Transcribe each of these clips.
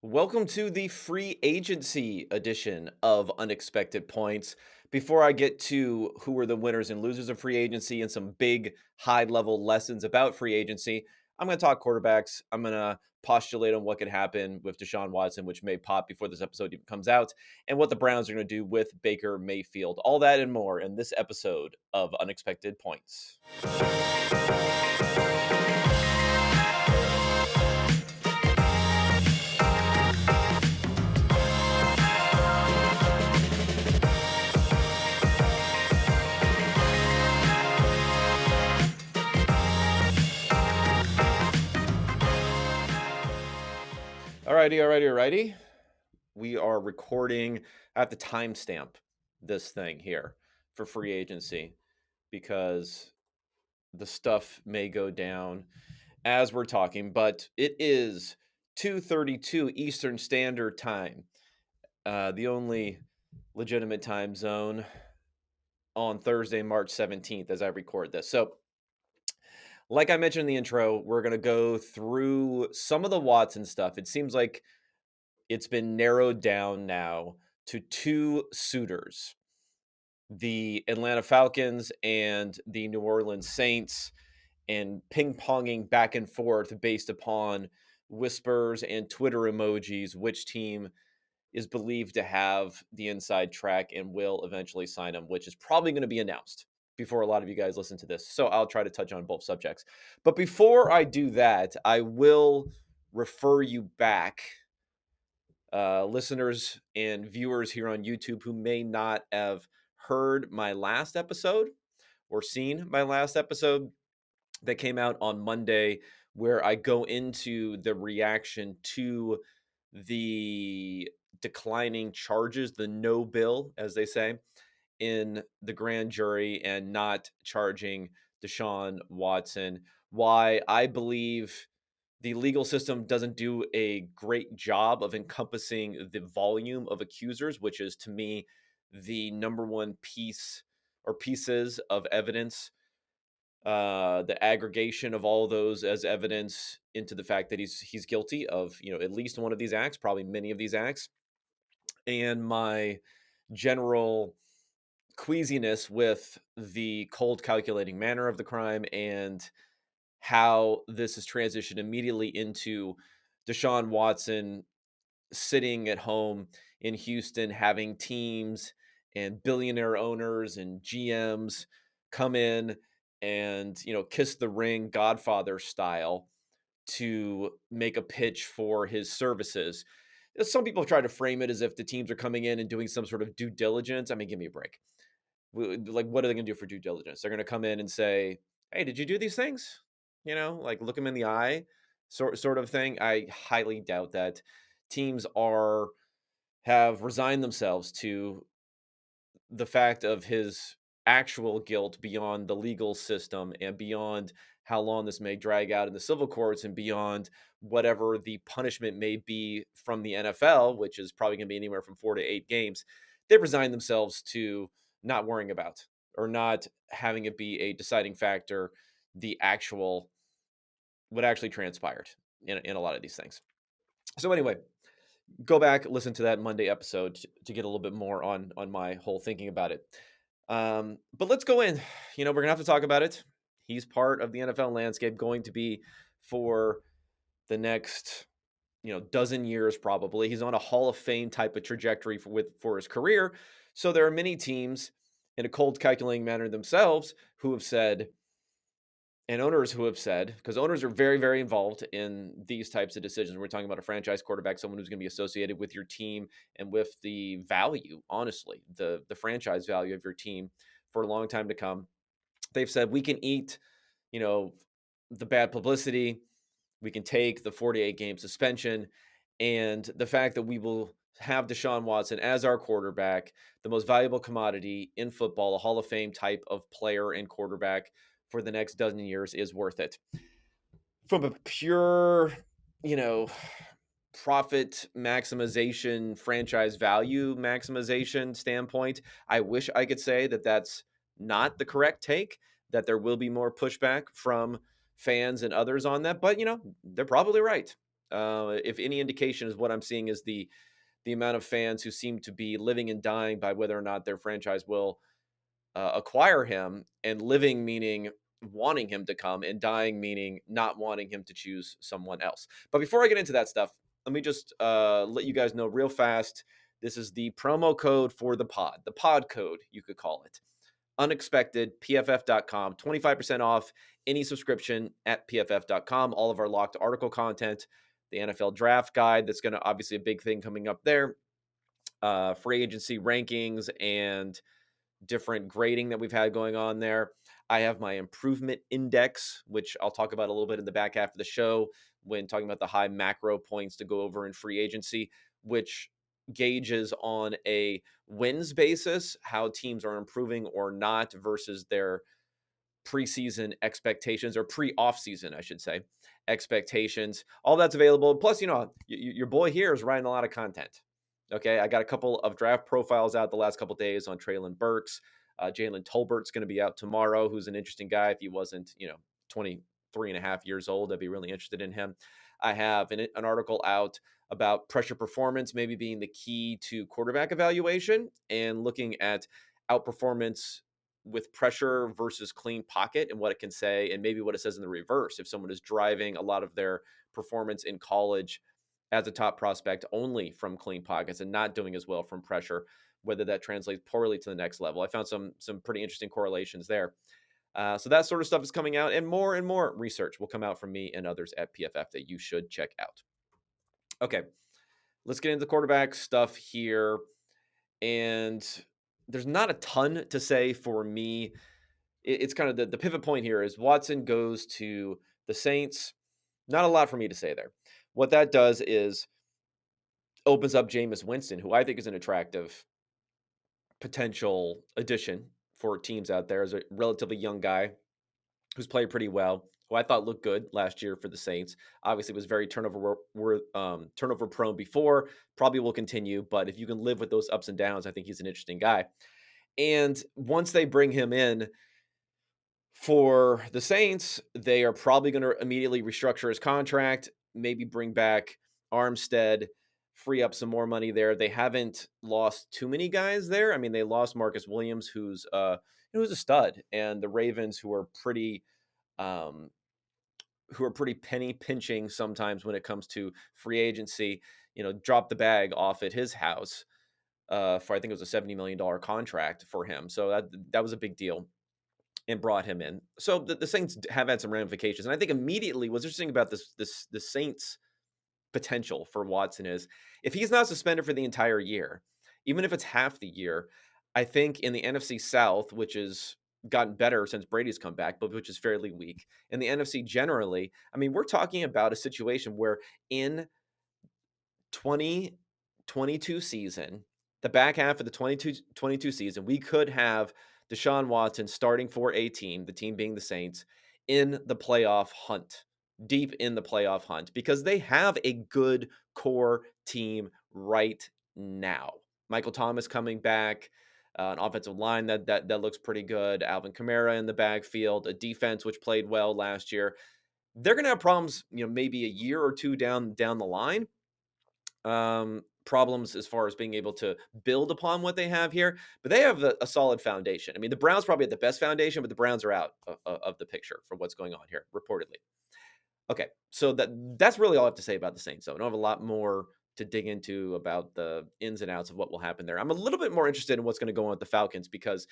Welcome to the free agency edition of Unexpected Points. Before I get to who are the winners and losers of free agency and some big high level lessons about free agency, I'm going to talk quarterbacks. I'm going to postulate on what could happen with Deshaun Watson, which may pop before this episode even comes out, and what the Browns are going to do with Baker Mayfield. All that and more in this episode of Unexpected Points. Alrighty. We are recording. I have to timestamp this thing here for free agency because the stuff may go down as we're talking, but it is 2:32 Eastern Standard Time, the only legitimate time zone on Thursday, March 17th, as I record this. So, like I mentioned in the intro, we're going to go through some of the Watson stuff. It seems like it's been narrowed down now to two suitors, the Atlanta Falcons and the New Orleans Saints, and ping-ponging back and forth based upon whispers and Twitter emojis, which team is believed to have the inside track and will eventually sign him, which is probably going to be announced before a lot of you guys listen to this. So I'll try to touch on both subjects. But before I do that, I will refer you back, listeners and viewers here on YouTube who may not have heard my last episode or seen my last episode that came out on Monday, where I go into the reaction to the declining charges, the no bill, as they say, in the grand jury and not charging Deshaun Watson. Why I believe the legal system doesn't do a great job of encompassing the volume of accusers, which is to me the number one piece or pieces of evidence, the aggregation of all those as evidence into the fact that he's guilty of at least one of these acts, probably many of these acts, and my general queasiness with the cold calculating manner of the crime and how this is transitioned immediately into Deshaun Watson sitting at home in Houston, having teams and billionaire owners and GMs come in and, kiss the ring, Godfather style, to make a pitch for his services. Some people try to frame it as if the teams are coming in and doing some sort of due diligence. I mean, give me a break. Like, what are they going to do for due diligence? They're going to come in and say, "Hey, did you do these things?" Like look them in the eye, sort of thing. I highly doubt that. Teams have resigned themselves to the fact of his actual guilt beyond the legal system and beyond how long this may drag out in the civil courts and beyond whatever the punishment may be from the NFL, which is probably going to be anywhere from 4 to 8 games. They've resigned themselves to not worrying about or not having it be a deciding factor, the actual what actually transpired in a lot of these things. So anyway, go back, listen to that Monday episode to get a little bit more on my whole thinking about it. But let's go in. We're gonna have to talk about it. He's part of the NFL landscape, going to be for the next dozen years probably. He's on a Hall of Fame type of trajectory for his career. So there are many teams in a cold calculating manner themselves who have said, and owners who have said, because owners are very, very involved in these types of decisions. We're talking about a franchise quarterback, someone who's going to be associated with your team and with the value, honestly, the franchise value of your team for a long time to come. They've said we can eat, the bad publicity, we can take the 48-game suspension, and the fact that we will have Deshaun Watson as our quarterback, the most valuable commodity in football, a Hall of Fame type of player and quarterback for the next dozen years is worth it. From a pure, profit maximization, franchise value maximization standpoint, I wish I could say that that's not the correct take, that there will be more pushback from fans and others on that, but they're probably right. If any indication is what I'm seeing is the amount of fans who seem to be living and dying by whether or not their franchise will acquire him, and living meaning wanting him to come, and dying meaning not wanting him to choose someone else. But before I get into that stuff, let me just let you guys know real fast. This is the promo code for the pod code, you could call it. Unexpected, pff.com, 25% off any subscription at pff.com. All of our locked article content, the NFL draft guide, that's going to obviously a big thing coming up there, free agency rankings and different grading that we've had going on there. I have my improvement index, which I'll talk about a little bit in the back half of the show when talking about the high macro points to go over in free agency, which gauges on a wins basis how teams are improving or not versus their preseason expectations, or pre-off season, I should say, expectations. All that's available. Plus, your boy here is writing a lot of content. Okay, I got a couple of draft profiles out the last couple of days on Traylon Burks. Jalen Tolbert's going to be out tomorrow, who's an interesting guy. If he wasn't, 23 and a half years old, I'd be really interested in him. I have an article out about pressure performance maybe being the key to quarterback evaluation, and looking at outperformance with pressure versus clean pocket and what it can say, and maybe what it says in the reverse if someone is driving a lot of their performance in college as a top prospect only from clean pockets and not doing as well from pressure, whether that translates poorly to the next level. I found some pretty interesting correlations there. So that sort of stuff is coming out, and more research will come out from me and others at PFF that you should check out. Okay, let's get into the quarterback stuff here. And there's not a ton to say for me. It's kind of the pivot point here is Watson goes to the Saints. Not a lot for me to say there. What that does is opens up Jameis Winston, who I think is an attractive potential addition for teams out there, as a relatively young guy who's played pretty well, who I thought looked good last year for the Saints. Obviously was very turnover prone before, probably will continue, but if you can live with those ups and downs, I think he's an interesting guy. And once they bring him in for the Saints, they are probably going to immediately restructure his contract, maybe bring back Armstead, free up some more money there. They haven't lost too many guys there. I mean, they lost Marcus Williams, who's a stud, and the Ravens, um, who are pretty penny pinching sometimes when it comes to free agency, dropped the bag off at his house for, I think it was a $70 million contract for him. So that was a big deal, and brought him in. So the Saints have had some ramifications. And I think immediately what's interesting about the Saints potential for Watson is, if he's not suspended for the entire year, even if it's half the year, I think in the NFC South, which has gotten better since Brady's come back, but which is fairly weak, in the NFC generally, I mean, we're talking about a situation where in 2022 season, the back half of the 22 season, we could have Deshaun Watson starting for a team, the team being the Saints, in the playoff hunt, deep in the playoff hunt, because they have a good core team right now. Michael Thomas coming back, an offensive line that looks pretty good, Alvin Kamara in the backfield, a defense which played well last year. They're going to have problems, maybe a year or two down the line, problems as far as being able to build upon what they have here, but they have a solid foundation. I mean, the Browns probably have the best foundation, but the Browns are out of the picture for what's going on here, reportedly. Okay, so that's really all I have to say about the Saints. So I don't have a lot more to dig into about the ins and outs of what will happen there. I'm a little bit more interested in what's going to go on with the Falcons, because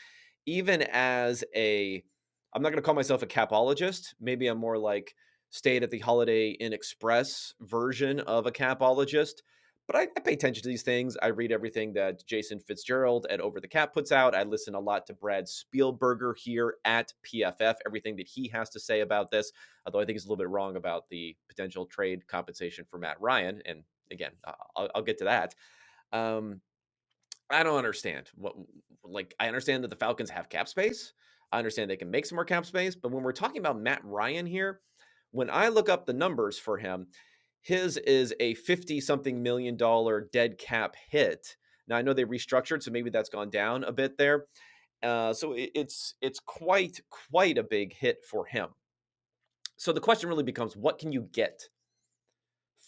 even as I'm not going to call myself a capologist. Maybe I'm more like stayed at the Holiday Inn Express version of a capologist. But I pay attention to these things. I read everything that Jason Fitzgerald at Over the Cap puts out. I listen a lot to Brad Spielberger here at PFF, everything that he has to say about this, although I think he's a little bit wrong about the potential trade compensation for Matt Ryan. And again, I'll get to that. I don't understand I understand that the Falcons have cap space. I understand they can make some more cap space, but when we're talking about Matt Ryan here, when I look up the numbers for him, his is a 50 something million dollar dead cap hit. Now I know they restructured, so maybe that's gone down a bit there. So it's quite a big hit for him. So the question really becomes, what can you get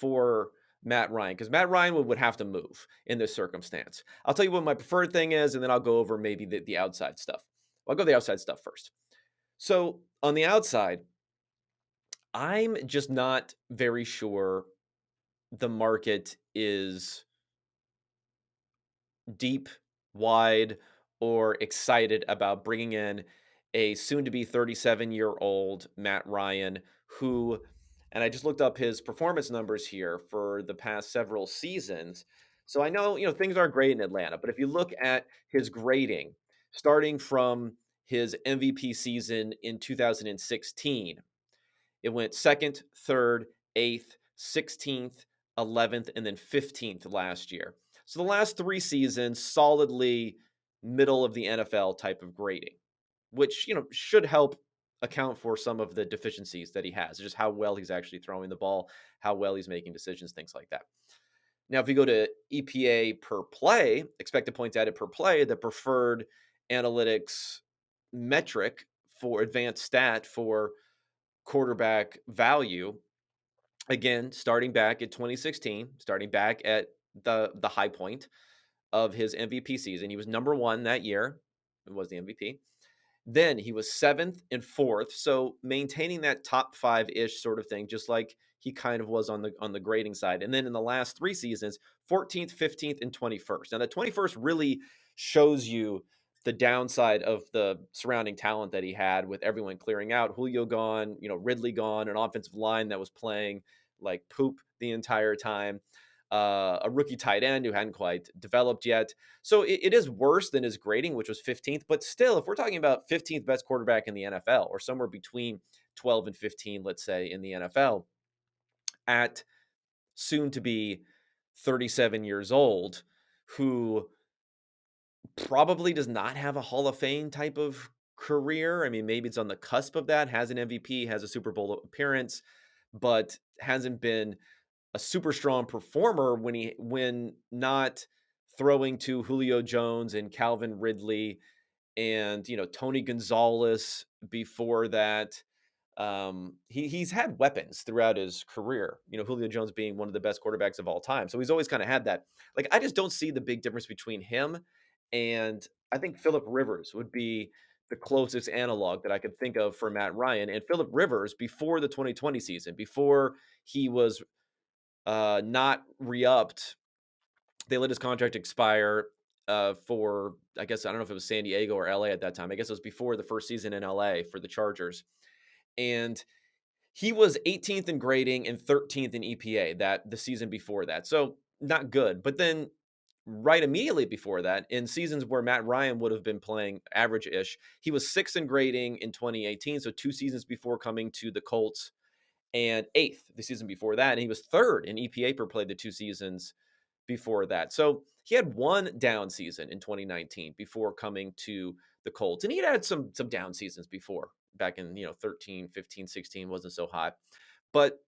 for Matt Ryan, because Matt Ryan would have to move in this circumstance. I'll tell you what my preferred thing is, and then I'll go over maybe the outside stuff. I'll go the outside stuff first. So on the outside, I'm just not very sure the market is deep, wide, or excited about bringing in a soon to be 37-year-old Matt Ryan, who, and I just looked up his performance numbers here for the past several seasons. So I know, things aren't great in Atlanta, but if you look at his grading, starting from his MVP season in 2016, it went second, third, eighth, 16th, 11th, and then 15th last year. So the last 3 seasons, solidly middle of the NFL type of grading, which, should help account for some of the deficiencies that he has, just how well he's actually throwing the ball, how well he's making decisions, things like that. Now, if you go to EPA per play, expected points added per play, the preferred analytics metric for advanced stat for quarterback value, again, starting back at 2016, starting back at the high point of his MVP season. He was number 1 that year. It was the MVP. Then he was 7th and 4th, so maintaining that top 5-ish sort of thing, just like he kind of was on the grading side. And then in the last 3 seasons, 14th, 15th, and 21st. Now, the 21st really shows you the downside of the surrounding talent that he had with everyone clearing out, Julio gone, Ridley gone, an offensive line that was playing like poop the entire time, a rookie tight end who hadn't quite developed yet. So it is worse than his grading, which was 15th. But still, if we're talking about 15th best quarterback in the NFL, or somewhere between 12 and 15, let's say, in the NFL, at soon to be 37 years old, who probably does not have a Hall of Fame type of career. I mean, maybe it's on the cusp of that, has an MVP, has a Super Bowl appearance, but hasn't been a super strong performer when not throwing to Julio Jones and Calvin Ridley and Tony Gonzalez before that. He's had weapons throughout his career. Julio Jones being one of the best quarterbacks of all time, so he's always kind of had that. Like, I just don't see the big difference between him and I think Phillip Rivers would be the closest analog that I could think of for Matt Ryan. And Phillip Rivers, before the 2020 season, before he was not re-upped. They let his contract expire for, I guess, I don't know if it was San Diego or LA at that time. I guess it was before the first season in LA for the Chargers. And he was 18th in grading and 13th in EPA the season before that. So not good. But then right immediately before that, in seasons where Matt Ryan would have been playing average-ish, he was 6th in grading in 2018. So 2 seasons before coming to the Colts, and 8th the season before that. And he was 3rd in EPA per play the 2 seasons before that. So he had one down season in 2019 before coming to the Colts. And he had some down seasons before, back in 13, 15, 16 wasn't so hot. But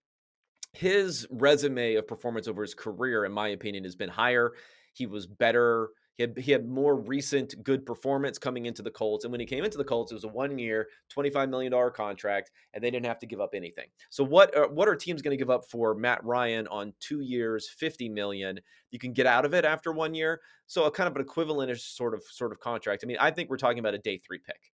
his resume of performance over his career, in my opinion, has been higher. He was better. He had more recent good performance coming into the Colts. And when he came into the Colts, it was a 1-year, $25 million contract, and they didn't have to give up anything. So what are teams going to give up for Matt Ryan on 2 years, $50 million? You can get out of it after 1 year. So a kind of an equivalent sort of contract. I mean, I think we're talking about a day 3 pick.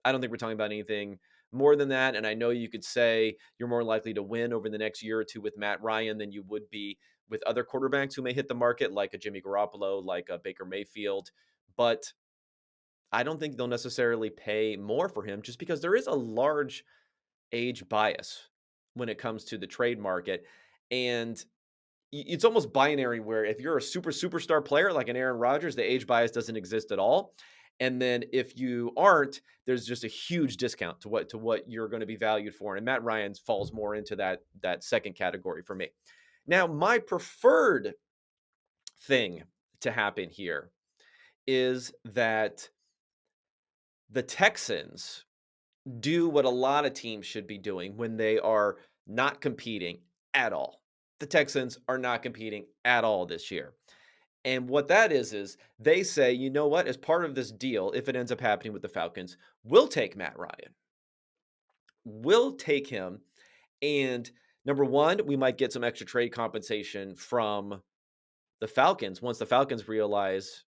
I don't think we're talking about anything more than that. And I know you could say you're more likely to win over the next year or two with Matt Ryan than you would be with other quarterbacks who may hit the market, like a Jimmy Garoppolo, like a Baker Mayfield. But I don't think they'll necessarily pay more for him, just because there is a large age bias when it comes to the trade market. And it's almost binary, where if you're a superstar player like an Aaron Rodgers, the age bias doesn't exist at all. And then if you aren't, there's just a huge discount to what you're going to be valued for. And Matt Ryan falls more into that second category for me. Now, my preferred thing to happen here is that the Texans do what a lot of teams should be doing when they are not competing at all. The Texans are not competing at all this year. And what that is they say, you know what, as part of this deal, if it ends up happening with the Falcons, we'll take Matt Ryan. We'll take him, and Number one, we might get some extra trade compensation from the Falcons once the Falcons realize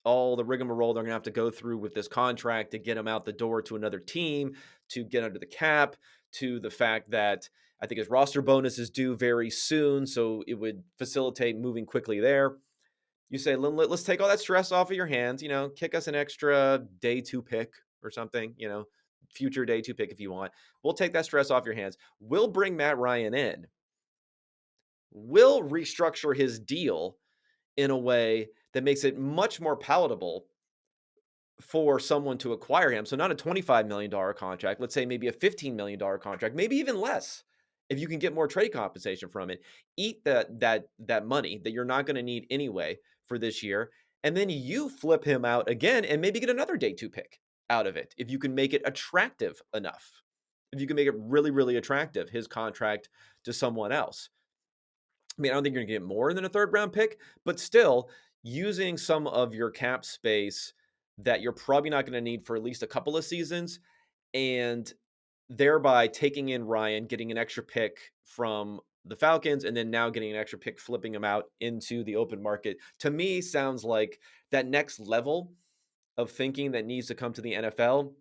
all the rigmarole they're going to have to go through with this contract to get him out the door to another team, to get under the cap, to the fact that I think his roster bonus is due very soon. So it would facilitate moving quickly there. You say, let's take all that stress off of your hands, kick us an extra day two pick or something, future day two pick if you want. We'll take that stress off your hands. We'll bring Matt Ryan in. We'll restructure his deal in a way that makes it much more palatable for someone to acquire him. So not a $25 million contract, let's say maybe a $15 million contract, maybe even less. If you can get more trade compensation from it, eat that money that you're not going to need anyway for this year, and then you flip him out again and maybe get another day two pick out of it if you can make it attractive enough. If you can make it really, really attractive, his contract to someone else. I mean, I don't think you're going to get more than a third round pick, but still using some of your cap space that you're probably not going to need for at least a couple of seasons, and thereby taking in Ryan, getting an extra pick from the Falcons, and then now getting an extra pick, flipping him out into the open market, to me sounds like that next level of thinking that needs to come to the NFL,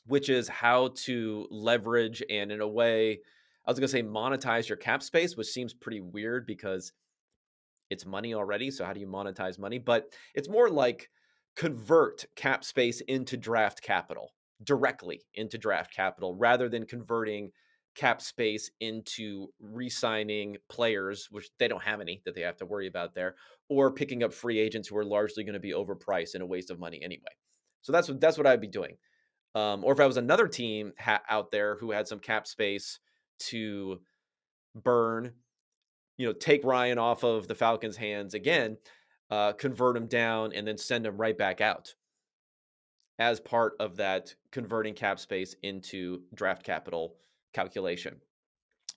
which is how to leverage and, in a way, I was going to say monetize your cap space, which seems pretty weird because it's money already. So how do you monetize money? But it's more like convert cap space into draft capital, directly into draft capital, rather than converting cap space into re-signing players, which they don't have any that they have to worry about there, or picking up free agents who are largely going to be overpriced and a waste of money anyway. So that's what I'd be doing. Or if I was another team out there who had some cap space to burn, take Ryan off of the Falcons' hands again, convert him down, and then send him right back out as part of that converting cap space into draft capital calculation.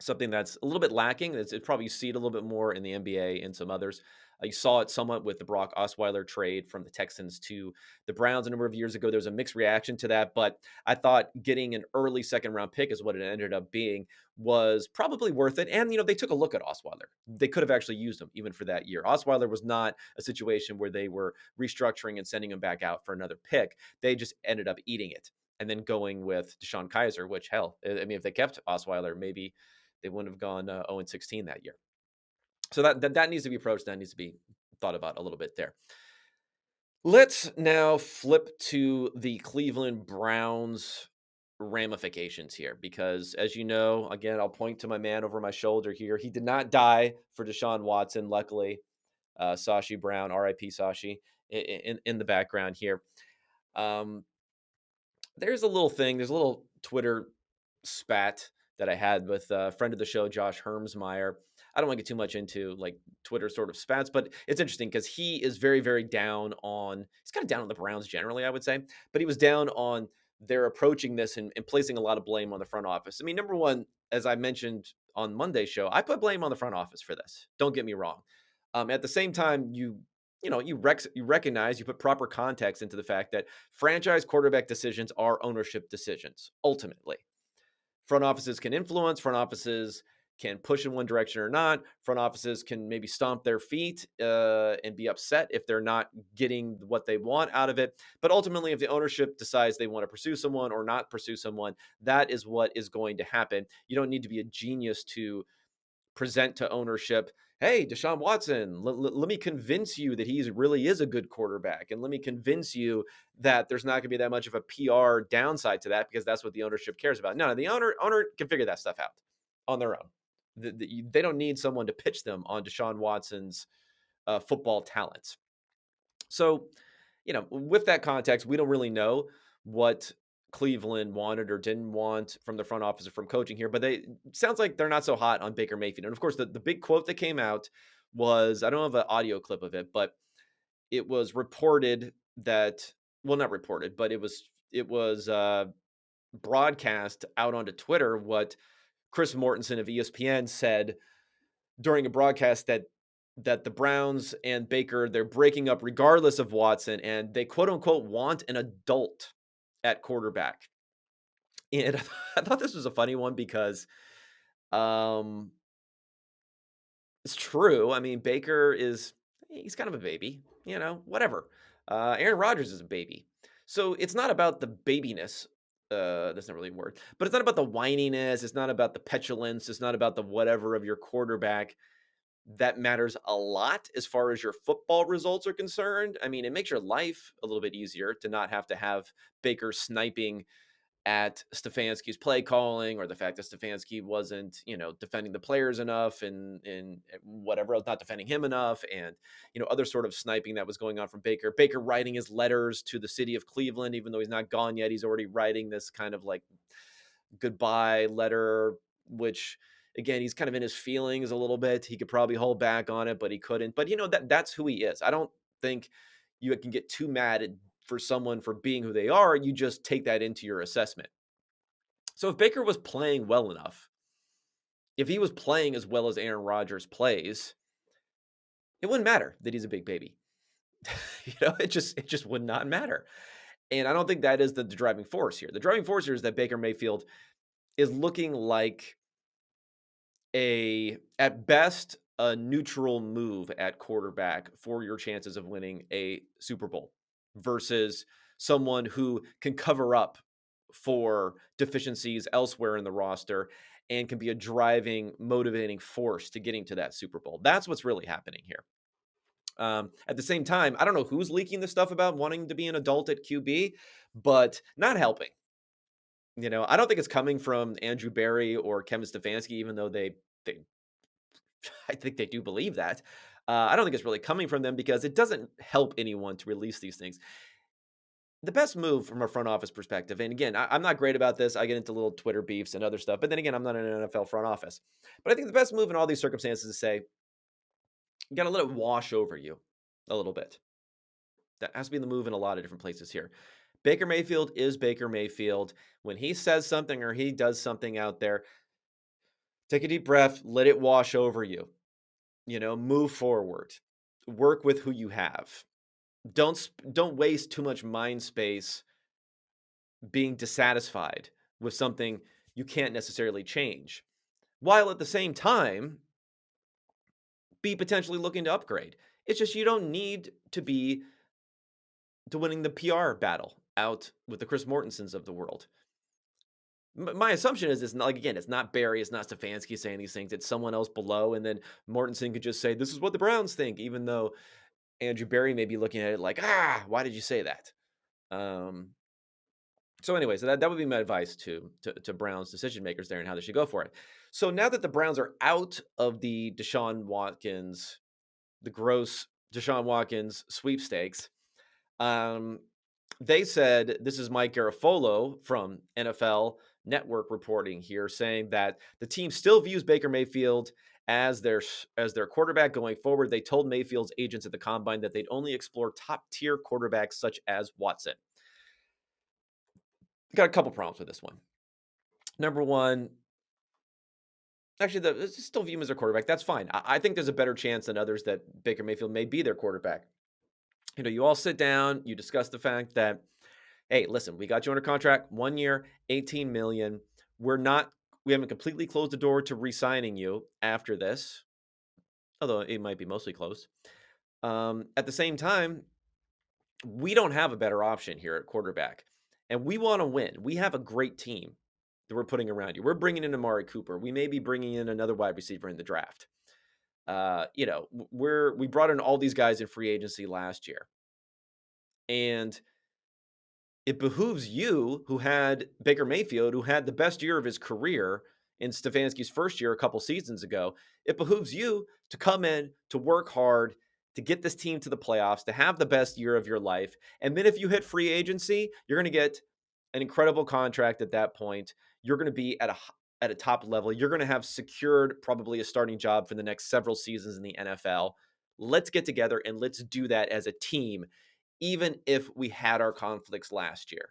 Something that's a little bit lacking. It's probably you see it a little bit more in the NBA and some others. You saw it somewhat with the Brock Osweiler trade from the Texans to the Browns a number of years ago. There was a mixed reaction to that, but I thought getting an early second round pick is what it ended up being was probably worth it. And, they took a look at Osweiler. They could have actually used him even for that year. Osweiler was not a situation where they were restructuring and sending him back out for another pick. They just ended up eating it and then going with Deshaun Kaiser, which, hell, I mean, if they kept Osweiler, maybe they wouldn't have gone 0-16 that year. So that needs to be approached. That needs to be thought about a little bit there. Let's now flip to the Cleveland Browns ramifications here, because as you know, again, I'll point to my man over my shoulder here. He did not die for Deshaun Watson. Luckily, Sashi Brown, RIP Sashi, in the background here. There's a little thing. There's a little Twitter spat that I had with a friend of the show, Josh Hermsmeyer. I don't want to get too much into like Twitter sort of spats, but it's interesting because he is very, very down on, he's kind of down on the Browns generally, I would say, but he was down on their approaching this and placing a lot of blame on the front office. I mean, number one, as I mentioned on Monday's show, I put blame on the front office for this. Don't get me wrong. At the same time, you recognize, you put proper context into the fact that franchise quarterback decisions are ownership decisions, ultimately. Front offices can influence, front offices can push in one direction or not. Front offices can maybe stomp their feet and be upset if they're not getting what they want out of it. But ultimately, if the ownership decides they want to pursue someone or not pursue someone, that is what is going to happen. You don't need to be a genius to present to ownership, hey, Deshaun Watson, let me convince you that he really is a good quarterback. And let me convince you that there's not going to be that much of a PR downside to that, because that's what the ownership cares about. No, the owner can figure that stuff out on their own. They don't need someone to pitch them on Deshaun Watson's football talents. So, with that context, we don't really know what Cleveland wanted or didn't want from the front office or from coaching here, but sounds like they're not so hot on Baker Mayfield. And of course, the big quote that came out was, I don't have an audio clip of it, but it was reported that, well, not reported, but it was broadcast out onto Twitter what Chris Mortensen of ESPN said during a broadcast that the Browns and Baker, they're breaking up regardless of Watson, and they quote unquote want an adult at quarterback. And I thought this was a funny one because Um, it's true. I mean, he's kind of a baby, whatever. Aaron Rodgers is a baby. So it's not about the babiness. That's not really a word, but it's not about the whininess. It's not about the petulance. It's not about the whatever of your quarterback. That matters a lot as far as your football results are concerned. I mean, it makes your life a little bit easier to not have to have Baker sniping at Stefanski's play calling, or the fact that Stefanski wasn't, defending the players enough, and whatever else, not defending him enough, and other sort of sniping that was going on from Baker. Baker writing his letters to the city of Cleveland, even though he's not gone yet, he's already writing this kind of like goodbye letter, which again, he's kind of in his feelings a little bit. He could probably hold back on it, but he couldn't. But that's who he is. I don't think you can get too mad for someone for being who they are. You just take that into your assessment. So if Baker was playing well enough, if he was playing as well as Aaron Rodgers plays, it wouldn't matter that he's a big baby. It just would not matter. And I don't think that is the driving force here. The driving force here is that Baker Mayfield is looking like at best, a neutral move at quarterback for your chances of winning a Super Bowl versus someone who can cover up for deficiencies elsewhere in the roster and can be a driving, motivating force to getting to that Super Bowl. That's what's really happening here. At the same time, I don't know who's leaking the stuff about wanting to be an adult at QB, but not helping. I don't think it's coming from Andrew Berry or Kevin Stefanski, even though they I think they do believe that. I don't think it's really coming from them because it doesn't help anyone to release these things. The best move from a front office perspective, and again, I'm not great about this. I get into little Twitter beefs and other stuff, but then again, I'm not in an NFL front office. But I think the best move in all these circumstances is to say, you got to let it wash over you a little bit. That has to be the move in a lot of different places here. Baker Mayfield is Baker Mayfield. When he says something or he does something out there, take a deep breath, let it wash over you. Move forward. Work with who you have. Don't waste too much mind space being dissatisfied with something you can't necessarily change, while at the same time be potentially looking to upgrade. It's just you don't need to be to winning the PR battle out with the Chris Mortensons of the world. My assumption is it's not, like, again, it's not Barry, it's not Stefanski saying these things. It's someone else below, and then Mortensen could just say, "This is what the Browns think," even though Andrew Berry may be looking at it like, why did you say that? Um, so anyway, so that would be my advice to Browns decision makers there and how they should go for it. So now that the Browns are out of the gross Deshaun Watkins sweepstakes, um, they said, this is Mike Garafolo from NFL Network reporting here, saying that the team still views Baker Mayfield as their quarterback going forward. They told Mayfield's agents at the combine that they'd only explore top tier quarterbacks such as Watson. Got a couple problems with this one. Number one, actually, still view him as their quarterback. That's fine. I think there's a better chance than others that Baker Mayfield may be their quarterback. You all sit down, you discuss the fact that, hey, listen, we got you under contract 1 year, $18 million. We haven't completely closed the door to re-signing you after this, although it might be mostly closed. At the same time, we don't have a better option here at quarterback, and we want to win. We have a great team that we're putting around you. We're bringing in Amari Cooper. We may be bringing in another wide receiver in the draft. We brought in all these guys in free agency last year, and it behooves you, who had Baker Mayfield, who had the best year of his career in Stefanski's first year a couple seasons ago. It behooves you to come in, to work hard, to get this team to the playoffs, to have the best year of your life. And then if you hit free agency, you're going to get an incredible contract at that point. You're going to be at a top level. You're going to have secured probably a starting job for the next several seasons in the NFL. Let's get together and let's do that as a team, even if we had our conflicts last year.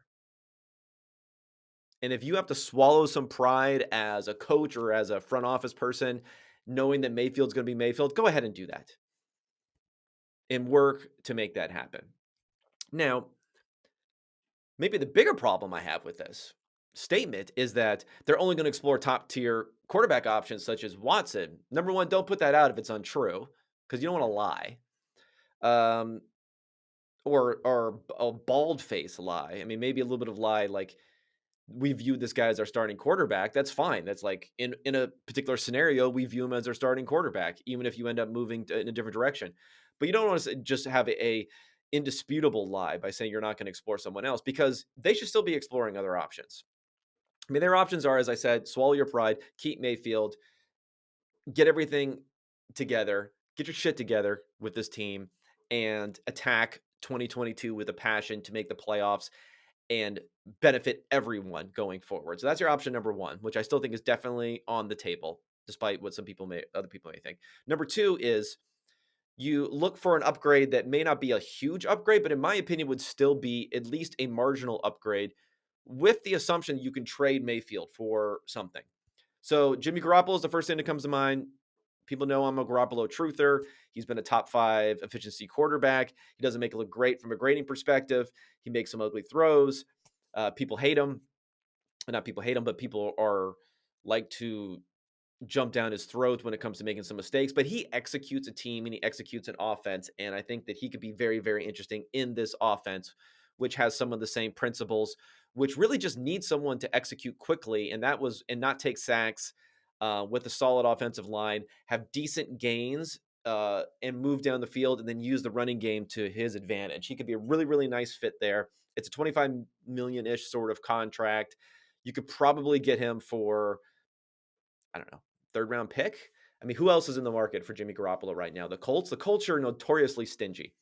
And if you have to swallow some pride as a coach or as a front office person, knowing that Mayfield's going to be Mayfield, go ahead and do that and work to make that happen. Now, maybe the bigger problem I have with this, statement is that they're only going to explore top tier quarterback options such as Watson. Number one, don't put that out if it's untrue because you don't want to lie. Um, or a bald face lie. I mean, maybe a little bit of lie like we view this guy as our starting quarterback. That's fine. That's like in a particular scenario, we view him as our starting quarterback, even if you end up moving in a different direction. But you don't want to just have a indisputable lie by saying you're not going to explore someone else because they should still be exploring other options. I mean, their options are, as I said, swallow your pride, keep Mayfield, get everything together, get your shit together with this team, and attack 2022 with a passion to make the playoffs and benefit everyone going forward. So that's your option number one, which I still think is definitely on the table, despite what other people may think. Number two is you look for an upgrade that may not be a huge upgrade, but in my opinion would still be at least a marginal upgrade with the assumption you can trade Mayfield for something. So Jimmy Garoppolo is the first thing that comes to mind. People know I'm a Garoppolo truther. He's been a top 5 efficiency quarterback. He doesn't make it look great from a grading perspective. He makes some ugly throws. People hate him. Not people hate him, but people are like to jump down his throat when it comes to making some mistakes. But he executes a team and he executes an offense. And I think that he could be very, very interesting in this offense, which has some of the same principles, which really just needs someone to execute quickly and not take sacks with a solid offensive line, have decent gains and move down the field and then use the running game to his advantage. He could be a really, really nice fit there. It's a 25 million-ish sort of contract. You could probably get him for, I don't know, third round pick. I mean, who else is in the market for Jimmy Garoppolo right now? The Colts. The Colts are notoriously stingy.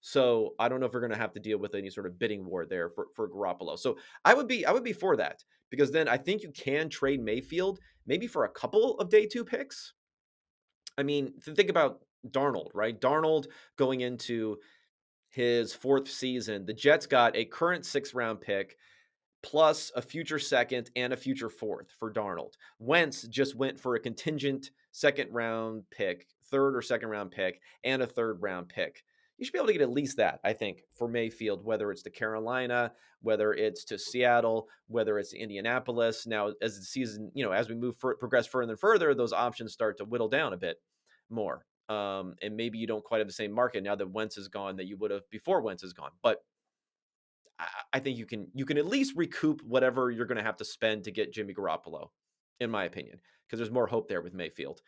So I don't know if we're going to have to deal with any sort of bidding war there for Garoppolo. So I would be for that because then I think you can trade Mayfield maybe for a couple of day 2 picks. I mean, think about Darnold, right? Darnold going into his 4th season, the Jets got a current 6th round pick plus a future 2nd and a future 4th for Darnold. Wentz just went for a contingent 2nd round pick, 3rd or 2nd round pick, and a 3rd round pick. You should be able to get at least that, I think, for Mayfield, whether it's to Carolina, whether it's to Seattle, whether it's to Indianapolis. Now, as the season, as we progress further and further, those options start to whittle down a bit more. And maybe you don't quite have the same market now that Wentz is gone that you would have before Wentz is gone. But I think you can at least recoup whatever you're going to have to spend to get Jimmy Garoppolo, in my opinion, because there's more hope there with Mayfield.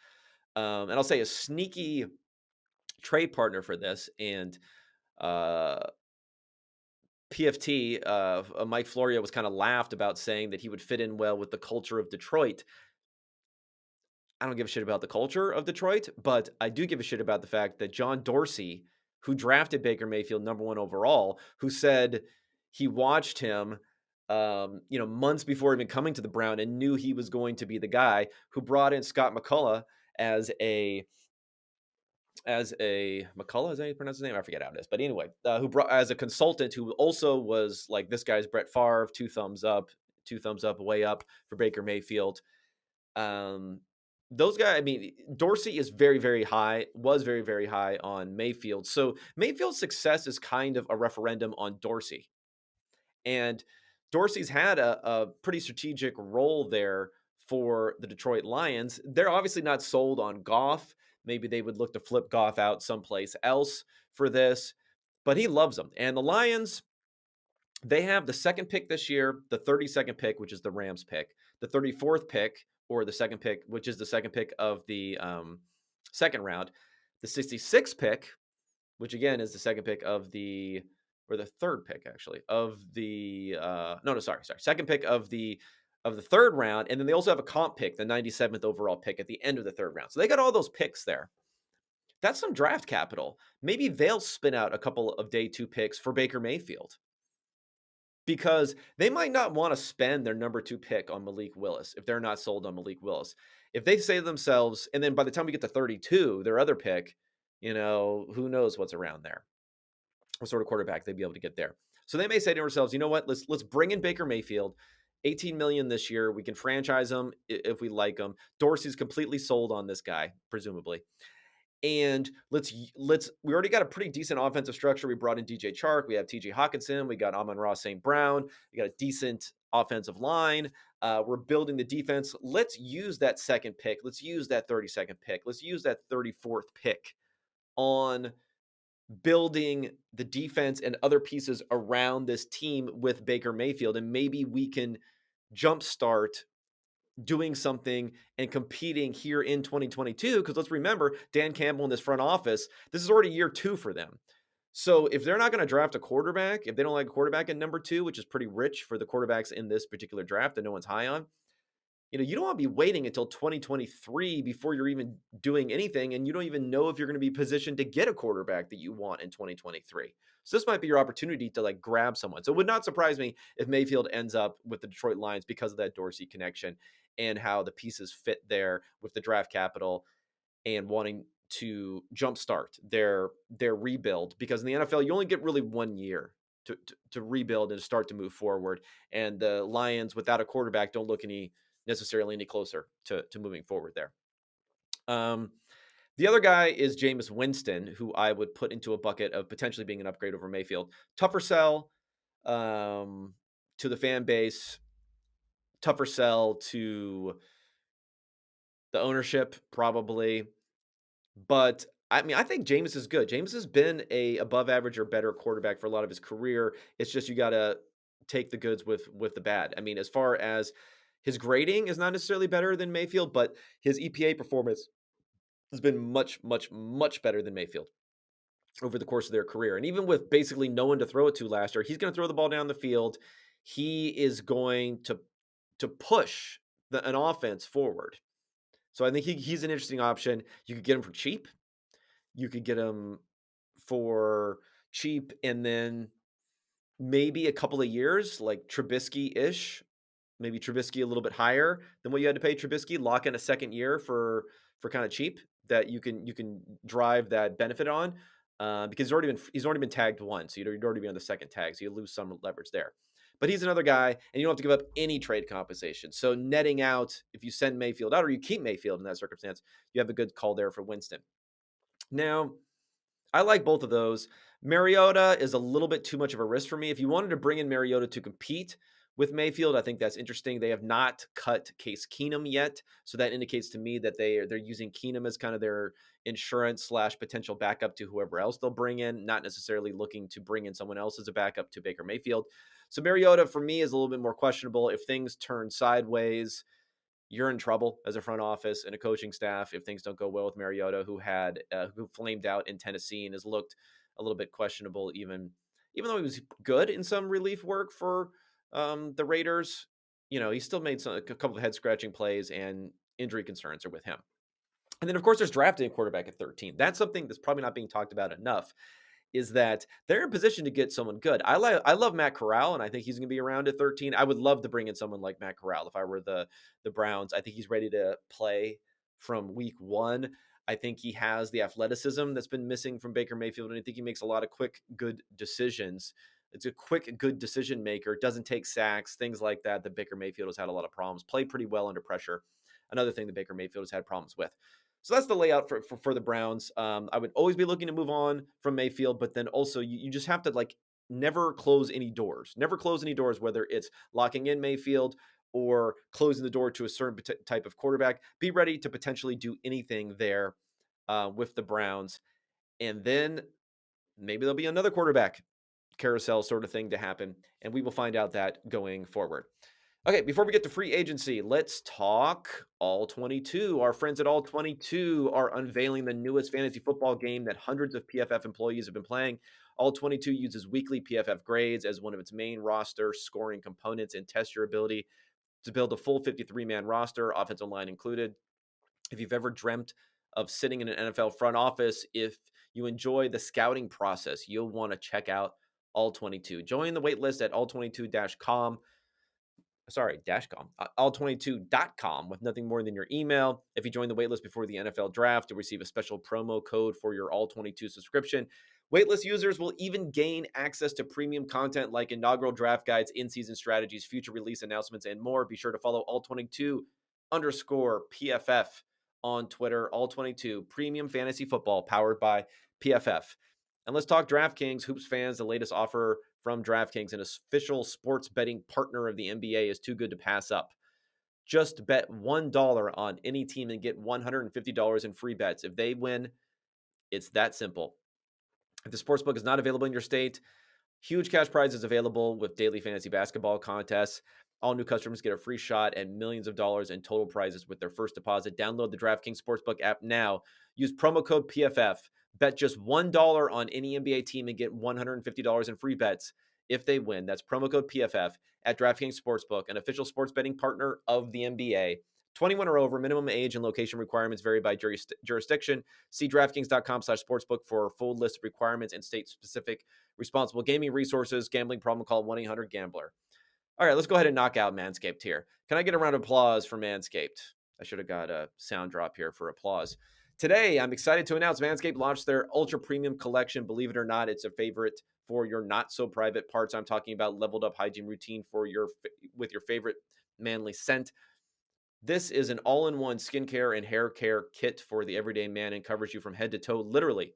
And I'll say a sneaky trade partner for this, and PFT, Mike Florio was kind of laughed about saying that he would fit in well with the culture of Detroit. I don't give a shit about the culture of Detroit, but I do give a shit about the fact that John Dorsey, who drafted Baker Mayfield number 1 overall, who said he watched him, months before even coming to the Brown and knew he was going to be the guy, who brought in Scott McCullough as a McCullough, is that how you pronounce his name? I forget how it is, but anyway, who brought as a consultant, who also was like, this guy's Brett Favre, 2 thumbs up, way up for Baker Mayfield. Those guys, I mean, Dorsey is very, very high, was very, very high on Mayfield. So Mayfield's success is kind of a referendum on Dorsey. And Dorsey's had a pretty strategic role there for the Detroit Lions. They're obviously not sold on Goff. Maybe they would look to flip Goff out someplace else for this, but he loves them. And the Lions, they have the 2nd pick this year, the 32nd pick, which is the Rams pick, the 34th pick, or the 2nd pick, which is the 2nd pick of the 2nd round, the 66th pick, which again is the 2nd pick of the, or the 3rd pick actually of the, sorry, 2nd pick of the 3rd round, and then they also have a comp pick, the 97th overall pick at the end of the 3rd round. So they got all those picks there. That's some draft capital. Maybe they'll spin out a couple of day 2 picks for Baker Mayfield, because they might not want to spend their number 2 pick on Malik Willis if they're not sold on Malik Willis. If they say to themselves, and then by the time we get to 32, their other pick, who knows what's around there, what sort of quarterback they'd be able to get there. So they may say to themselves, you know what, let's bring in Baker Mayfield, 18 million this year. We can franchise him if we like him. Dorsey's completely sold on this guy, presumably. And we already got a pretty decent offensive structure. We brought in DJ Chark, we have TJ Hawkinson, we got Amon-Ra St. Brown, we got a decent offensive line. We're building the defense. Let's use that second pick. Let's use that 32nd pick. Let's use that 34th pick on building the defense and other pieces around this team with Baker Mayfield. And maybe we can jumpstart doing something and competing here in 2022. Because let's remember, Dan Campbell in this front office, this is already year 2 for them. So if they're not going to draft a quarterback, if they don't like a quarterback in number 2, which is pretty rich for the quarterbacks in this particular draft that no one's high on, you don't want to be waiting until 2023 before you're even doing anything, and you don't even know if you're going to be positioned to get a quarterback that you want in 2023. So this might be your opportunity to like grab someone. So it would not surprise me if Mayfield ends up with the Detroit Lions because of that Dorsey connection and how the pieces fit there with the draft capital and wanting to jumpstart their rebuild, because in the NFL you only get really 1 year to rebuild and start to move forward. And the Lions without a quarterback don't look necessarily any closer to moving forward there. The other guy is Jameis Winston, who I would put into a bucket of potentially being an upgrade over Mayfield. Tougher sell to the fan base, tougher sell to the ownership, probably. But I mean, I think Jameis is good. Jameis has been a above average or better quarterback for a lot of his career. It's just you got to take the goods with the bad. I mean, as far as his grading is not necessarily better than Mayfield, but his EPA performance has been much, much, much better than Mayfield over the course of their career. And even with basically no one to throw it to last year, he's going to throw the ball down the field. He is going to push an offense forward. So I think he's an interesting option. You could get him for cheap. You could get him for cheap and then maybe a couple of years, like Trubisky-ish, maybe Trubisky a little bit higher than what you had to pay Trubisky, lock in a second year for kind of cheap that you can drive that benefit on, because he's already been tagged once, so you'd already be on the second tag, so you lose some leverage there. But he's another guy, and you don't have to give up any trade compensation. So netting out, if you send Mayfield out or you keep Mayfield in that circumstance, you have a good call there for Winston. Now, I like both of those. Mariota is a little bit too much of a risk for me. If you wanted to bring in Mariota to compete with Mayfield, I think that's interesting. They have not cut Case Keenum yet, so that indicates to me that they're using Keenum as kind of their insurance / potential backup to whoever else they'll bring in, not necessarily looking to bring in someone else as a backup to Baker Mayfield. So Mariota for me is a little bit more questionable. If things turn sideways, you're in trouble as a front office and a coaching staff if things don't go well with Mariota, who flamed out in Tennessee and has looked a little bit questionable, even though he was good in some relief work for the Raiders. He still made a couple of head scratching plays, and injury concerns are with him. And then, of course, there's drafting a quarterback at 13. That's something that's probably not being talked about enough, is that they're in position to get someone good. I love Matt Corral, and I think he's going to be around at 13. I would love to bring in someone like Matt Corral if I were the Browns. I think he's ready to play from week 1. I think he has the athleticism that's been missing from Baker Mayfield, and I think he makes a lot of quick, good decisions. It's a quick, good decision maker. Doesn't take sacks, things like that. That Baker Mayfield has had a lot of problems. Played pretty well under pressure. Another thing that Baker Mayfield has had problems with. So that's the layout for the Browns. I would always be looking to move on from Mayfield, but then also you just have to never close any doors. Never close any doors, whether it's locking in Mayfield or closing the door to a certain type of quarterback. Be ready to potentially do anything there with the Browns. And then maybe there'll be another quarterback carousel sort of thing to happen, and we will find out that going forward. Okay, before we get to free agency, let's talk All 22. Our friends at All 22 are unveiling the newest fantasy football game that hundreds of PFF employees have been playing. All 22 uses weekly PFF grades as one of its main roster scoring components and tests your ability to build a full 53-man roster, offensive line included. If you've ever dreamt of sitting in an NFL front office, if you enjoy the scouting process, you'll want to check out All 22. Join the waitlist at all22-com. all22.com with nothing more than your email. If you join the waitlist before the NFL draft, you'll receive a special promo code for your All22 subscription. Waitlist users will even gain access to premium content like inaugural draft guides, in-season strategies, future release announcements, and more. Be sure to follow All22_PFF on Twitter, all 22, premium fantasy football powered by PFF. And let's talk DraftKings. Hoops fans, the latest offer from DraftKings, an official sports betting partner of the NBA, is too good to pass up. Just bet $1 on any team and get $150 in free bets. If they win, it's that simple. If the sportsbook is not available in your state, huge cash prizes available with daily fantasy basketball contests. All new customers get a free shot at millions of dollars in total prizes with their first deposit. Download the DraftKings Sportsbook app now. Use promo code PFF. Bet just $1 on any NBA team and get $150 in free bets if they win. That's promo code PFF at DraftKings Sportsbook, an official sports betting partner of the NBA. 21 or over, minimum age and location requirements vary by jurisdiction. See DraftKings.com/sportsbook for a full list of requirements and state-specific responsible gaming resources. Gambling problem, call 1-800-GAMBLER. All right, let's go ahead and knock out Manscaped here. Can I get a round of applause for Manscaped? I should have got a sound drop here for applause. Today, I'm excited to announce Manscaped launched their Ultra Premium Collection. Believe it or not, it's a favorite for your not-so-private parts. I'm talking about leveled up hygiene routine for with your favorite manly scent. This is an all-in-one skincare and hair care kit for the everyday man and covers you from head to toe, literally.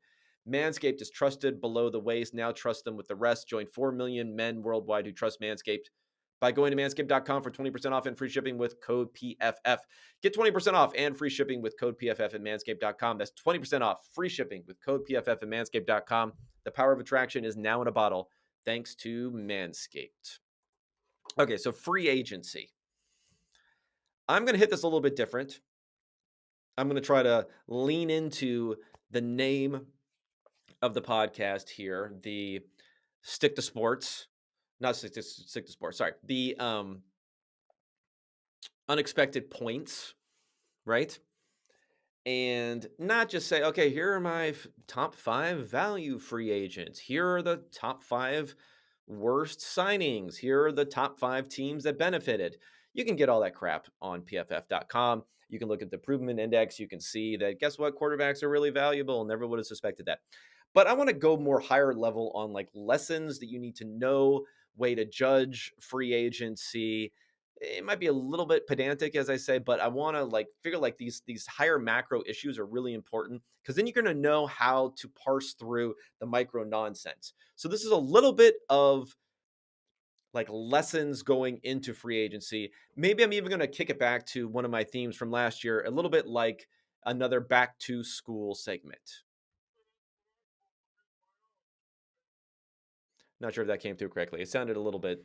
Manscaped is trusted below the waist. Now trust them with the rest. Join 4 million men worldwide who trust Manscaped by going to manscaped.com for 20% off and free shipping with code PFF. Get 20% off and free shipping with code PFF at manscaped.com. That's 20% off free shipping with code PFF at manscaped.com. The power of attraction is now in a bottle thanks to Manscaped. Okay, so free agency. I'm going to hit this a little bit different. I'm going to try to lean into the name of the podcast here, the Stick to Sports, not Stick to Sports, sorry, the unexpected points, right? And not just say, okay, here are my top 5 value free agents. Here are the top 5 worst signings. Here are the top 5 teams that benefited. You can get all that crap on PFF.com. You can look at the improvement index. You can see that, guess what? Quarterbacks are really valuable. Never would have suspected that. But I want to go more higher level on like lessons that you need to know, way to judge free agency. It might be a little bit pedantic, as I say, but I want to like figure like these higher macro issues are really important because then you're going to know how to parse through the micro nonsense. So this is a little bit of like lessons going into free agency. Maybe I'm even going to kick it back to one of my themes from last year, a little bit like another back to school segment. Not sure if that came through correctly. It sounded a little bit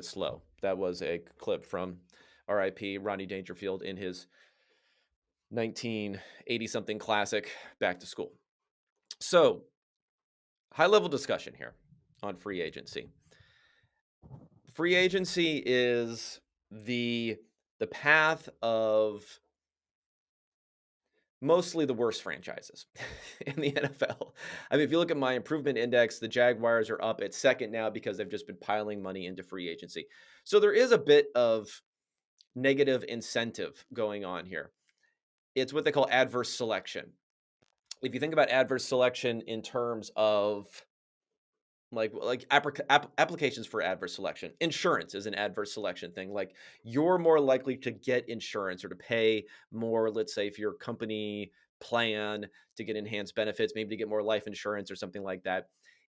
slow. That was a clip from RIP Ronnie Dangerfield in his 1980 something classic Back to School. So, high level discussion here on free agency. Free agency is the path of mostly the worst franchises in the NFL. I mean, if you look at my improvement index, the Jaguars are up at second now because they've just been piling money into free agency. So there is a bit of negative incentive going on here. It's what they call adverse selection. If you think about adverse selection in terms of like applications for adverse selection, insurance is an adverse selection thing. Like you're more likely to get insurance or to pay more, let's say, if your company plan to get enhanced benefits, maybe to get more life insurance or something like that.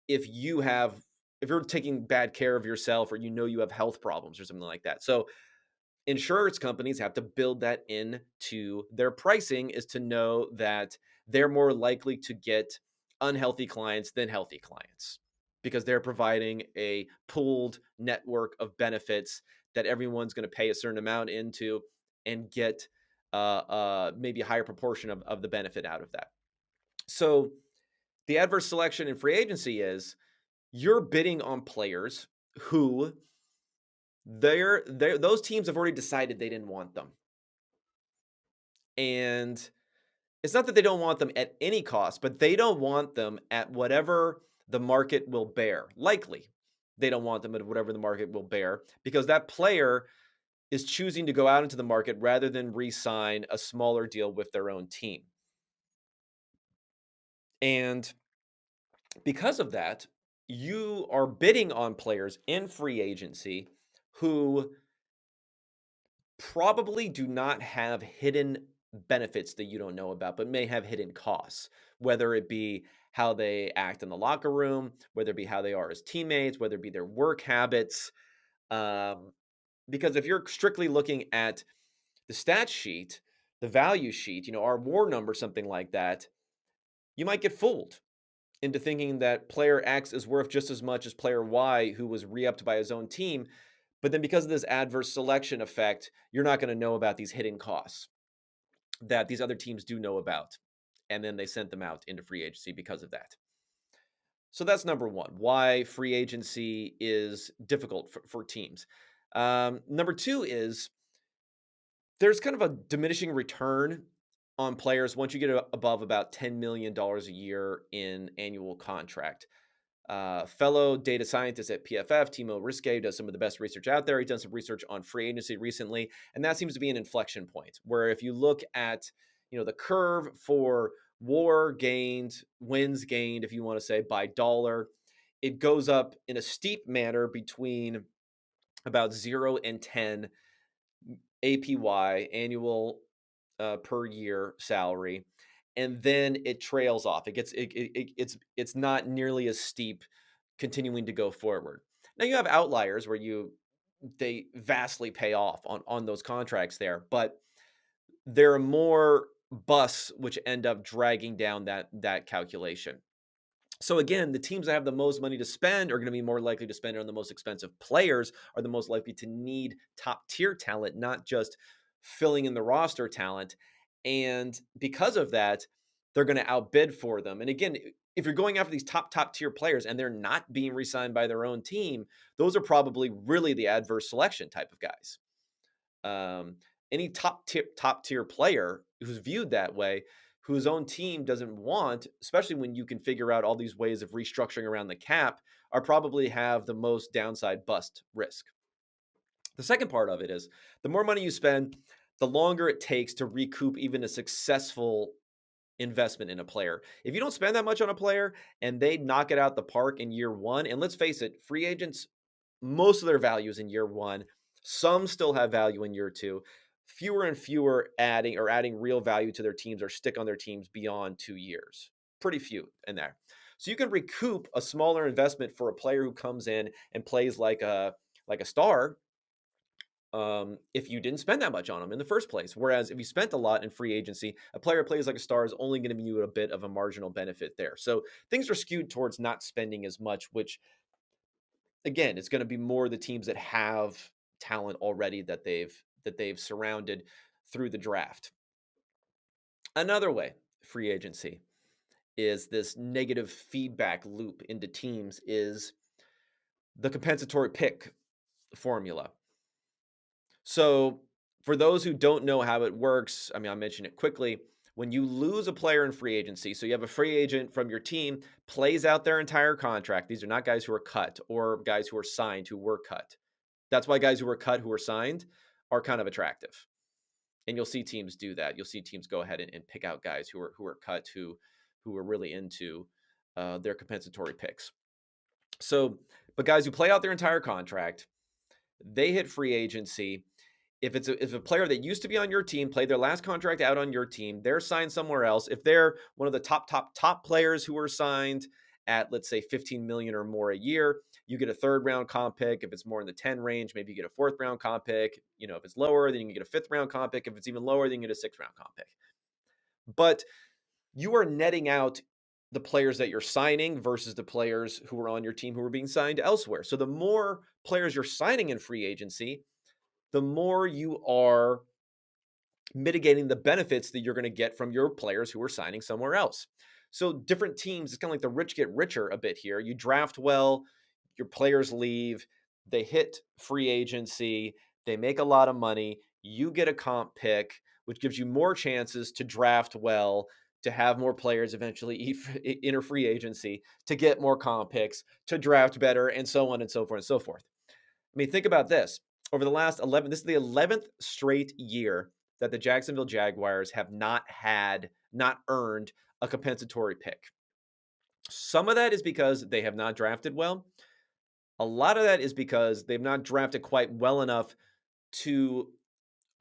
If you're taking bad care of yourself or you have health problems or something like that. So insurance companies have to build that into their pricing, is to know that they're more likely to get unhealthy clients than healthy clients because they're providing a pooled network of benefits that everyone's going to pay a certain amount into and get maybe a higher proportion of the benefit out of that. So the adverse selection in free agency is you're bidding on players who those teams have already decided they didn't want them. And it's not that they don't want them at any cost, but they don't want them at whatever the market will bear. Likely, they don't want them at whatever the market will bear because that player is choosing to go out into the market rather than re-sign a smaller deal with their own team. And because of that, you are bidding on players in free agency who probably do not have hidden benefits that you don't know about, but may have hidden costs, whether it be how they act in the locker room, whether it be how they are as teammates, whether it be their work habits. Um, because if you're strictly looking at the stat sheet, the value sheet, our WAR number, something like that, you might get fooled into thinking that player X is worth just as much as player Y, who was re-upped by his own team. But then because of this adverse selection effect, you're not going to know about these hidden costs that these other teams do know about. And then they sent them out into free agency because of that. So that's number one, why free agency is difficult for teams. Number two is there's kind of a diminishing return on players once you get above about $10 million a year in annual contract. Fellow data scientist at PFF, Timo Riske, does some of the best research out there. He's done some research on free agency recently, and that seems to be an inflection point where if you look at the curve for WAR gained, wins gained, if you want to say by dollar, it goes up in a steep manner between about 0 and 10 APY, annual per year salary, and then it trails off. It's not nearly as steep continuing to go forward. Now you have outliers where they vastly pay off on those contracts there, but there are more busts which end up dragging down that calculation. So again, the teams that have the most money to spend are going to be more likely to spend it on the most expensive players, are the most likely to need top tier talent, not just filling in the roster talent. And because of that, they're going to outbid for them. And again, if you're going after these top tier players and they're not being re-signed by their own team, those are probably really the adverse selection type of guys. Any top tier player who's viewed that way, whose own team doesn't want, especially when you can figure out all these ways of restructuring around the cap, are probably have the most downside bust risk. The second part of it is the more money you spend, the longer it takes to recoup even a successful investment in a player. If you don't spend that much on a player and they knock it out the park in year one, and let's face it, free agents, most of their value is in year one. Some still have value in year two. Fewer and fewer adding real value to their teams or stick on their teams beyond 2 years. Pretty few in there. So you can recoup a smaller investment for a player who comes in and plays like a star, if you didn't spend that much on them in the first place. Whereas if you spent a lot in free agency, a player plays like a star is only going to be you a bit of a marginal benefit there. So things are skewed towards not spending as much, which again, it's going to be more the teams that have talent already that they've surrounded through the draft. Another way free agency is this negative feedback loop into teams is the compensatory pick formula. So for those who don't know how it works, I mean, I'll mention it quickly. When you lose a player in free agency, so you have a free agent from your team, plays out their entire contract. These are not guys who are cut or guys who are signed who were cut. That's why guys who were cut, who are signed, are kind of attractive. And you'll see teams do that. You'll see teams go ahead and pick out guys who are cut, who are really into their compensatory picks. So, but guys who play out their entire contract, they hit free agency. If it's a player that used to be on your team, played their last contract out on your team, they're signed somewhere else. If they're one of the top players who are signed at, let's say, 15 million or more a year, you get a third round comp pick. If it's more in the 10 range, maybe you get a fourth round comp pick. If it's lower, then you can get a fifth round comp pick. If it's even lower, then you get a sixth round comp pick. But you are netting out the players that you're signing versus the players who are on your team who are being signed elsewhere. So the more players you're signing in free agency, the more you are mitigating the benefits that you're going to get from your players who are signing somewhere else. So different teams, it's kind of like the rich get richer a bit here. You draft well, your players leave, they hit free agency, they make a lot of money, you get a comp pick, which gives you more chances to draft well, to have more players eventually enter free agency, to get more comp picks, to draft better, and so on and so forth and so forth. I mean, think about this. Over the last 11, this is the 11th straight year that the Jacksonville Jaguars have not earned a compensatory pick. Some of that is because they have not drafted well. A lot of that is because they've not drafted quite well enough to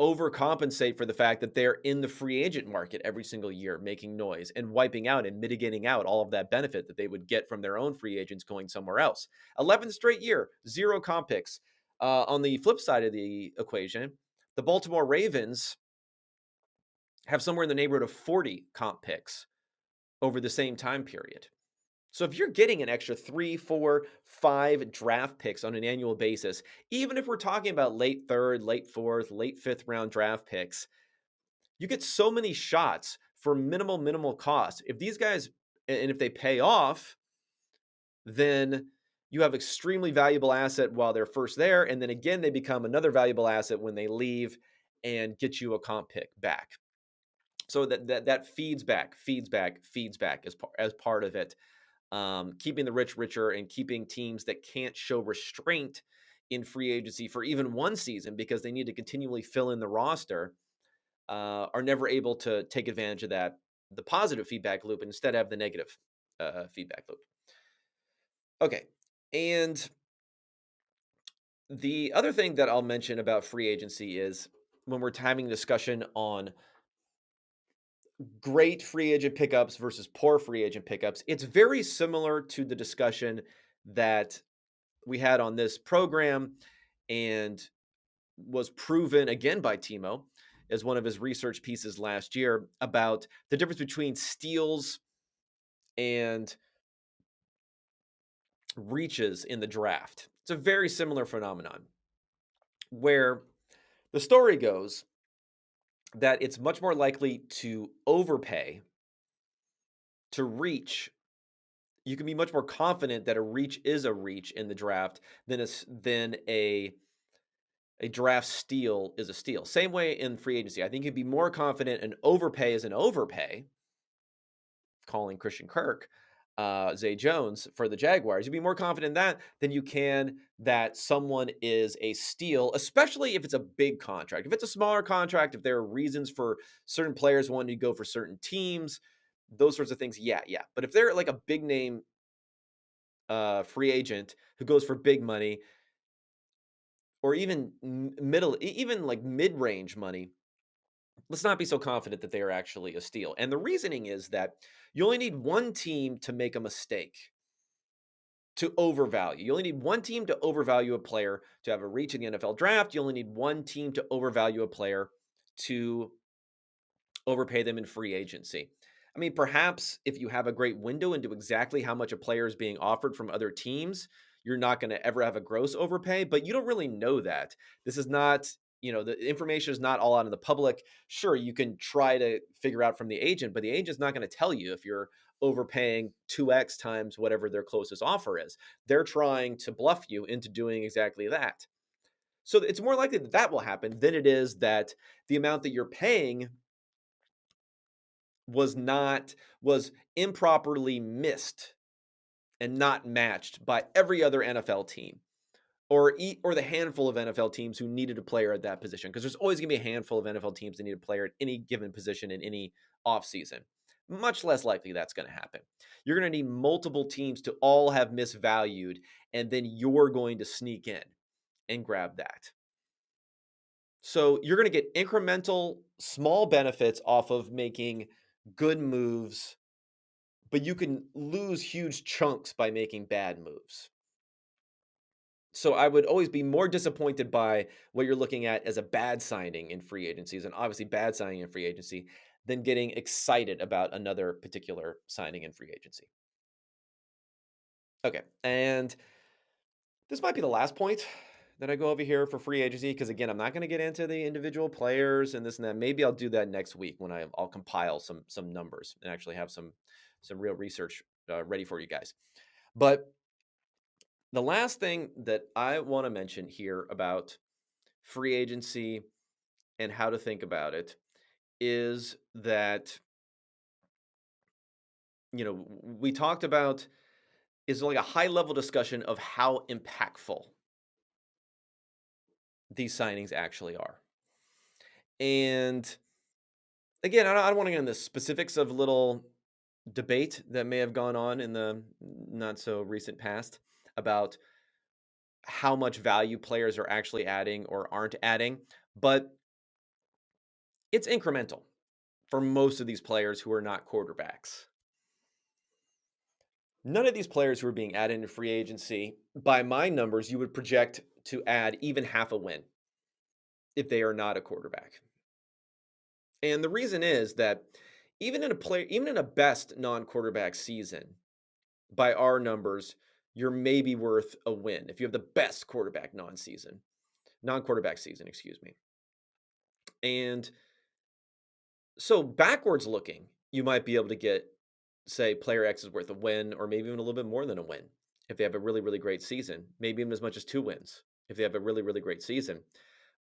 overcompensate for the fact that they're in the free agent market every single year, making noise and wiping out and mitigating out all of that benefit that they would get from their own free agents going somewhere else. 11th straight year, 0 comp picks. On the flip side of the equation, the Baltimore Ravens have somewhere in the neighborhood of 40 comp picks over the same time period. So if you're getting an extra 3, 4, 5 draft picks on an annual basis, even if we're talking about late third, late fourth, late fifth round draft picks, you get so many shots for minimal cost. If these guys, and if they pay off, then you have extremely valuable asset while they're first there. And then again, they become another valuable asset when they leave and get you a comp pick back. So that feeds back as part of it. Keeping the rich richer and keeping teams that can't show restraint in free agency for even one season because they need to continually fill in the roster are never able to take advantage of the positive feedback loop, and instead have the negative feedback loop. Okay. And the other thing that I'll mention about free agency is when we're having a discussion on great free agent pickups versus poor free agent pickups, it's very similar to the discussion that we had on this program and was proven again by Timo as one of his research pieces last year about the difference between steals and reaches in the draft. It's a very similar phenomenon where the story goes that it's much more likely to overpay to reach. You can be much more confident that a reach is a reach in the draft than a draft steal is a steal. Same way in free agency. I think you'd be more confident an overpay is an overpay, calling Christian Kirk, Zay Jones for the Jaguars. You'd be more confident in that than you can that someone is a steal, especially if it's a big contract. If it's a smaller contract, if there are reasons for certain players wanting to go for certain teams, those sorts of things, yeah. But if they're like a big name free agent who goes for big money, or even even like mid-range money, let's not be so confident that they are actually a steal. And the reasoning is that you only need one team to make a mistake to overvalue. You only need one team to overvalue a player to have a reach in the NFL draft. You only need one team to overvalue a player to overpay them in free agency. I mean, perhaps if you have a great window into exactly how much a player is being offered from other teams, you're not going to ever have a gross overpay, but you don't really know that. This is not, the information is not all out in the public. Sure, you can try to figure out from the agent, but the agent's not going to tell you if you're overpaying 2x times whatever their closest offer is. They're trying to bluff you into doing exactly that. So it's more likely that that will happen than it is that the amount that you're paying was improperly missed and not matched by every other NFL team or the handful of NFL teams who needed a player at that position, because there's always going to be a handful of NFL teams that need a player at any given position in any offseason. Much less likely that's going to happen. You're going to need multiple teams to all have misvalued, and then you're going to sneak in and grab that. So you're going to get incremental small benefits off of making good moves, but you can lose huge chunks by making bad moves. So I would always be more disappointed by what you're looking at as a bad signing in free agencies, and obviously bad signing in free agency, than getting excited about another particular signing in free agency. Okay, and this might be the last point that I go over here for free agency, because again, I'm not going to get into the individual players and this and that. Maybe I'll do that next week when I'll compile some numbers and actually have some real research ready for you guys. But the last thing that I want to mention here about free agency and how to think about it is that, we talked about is like a high level discussion of how impactful these signings actually are. And again, I don't want to get into the specifics of little debate that may have gone on in the not so recent past about how much value players are actually adding or aren't adding. But It's incremental for most of these players who are not quarterbacks. None of these players who are being added into free agency, by my numbers, you would project to add even half a win if they are not a quarterback. And the reason is that even in a best non-quarterback season, by our numbers, you're maybe worth a win if you have the best non-quarterback season, excuse me. And so backwards looking, you might be able to get, say, player X is worth a win, or maybe even a little bit more than a win if they have a really, really great season, maybe even as much as 2 wins if they have a really, really great season.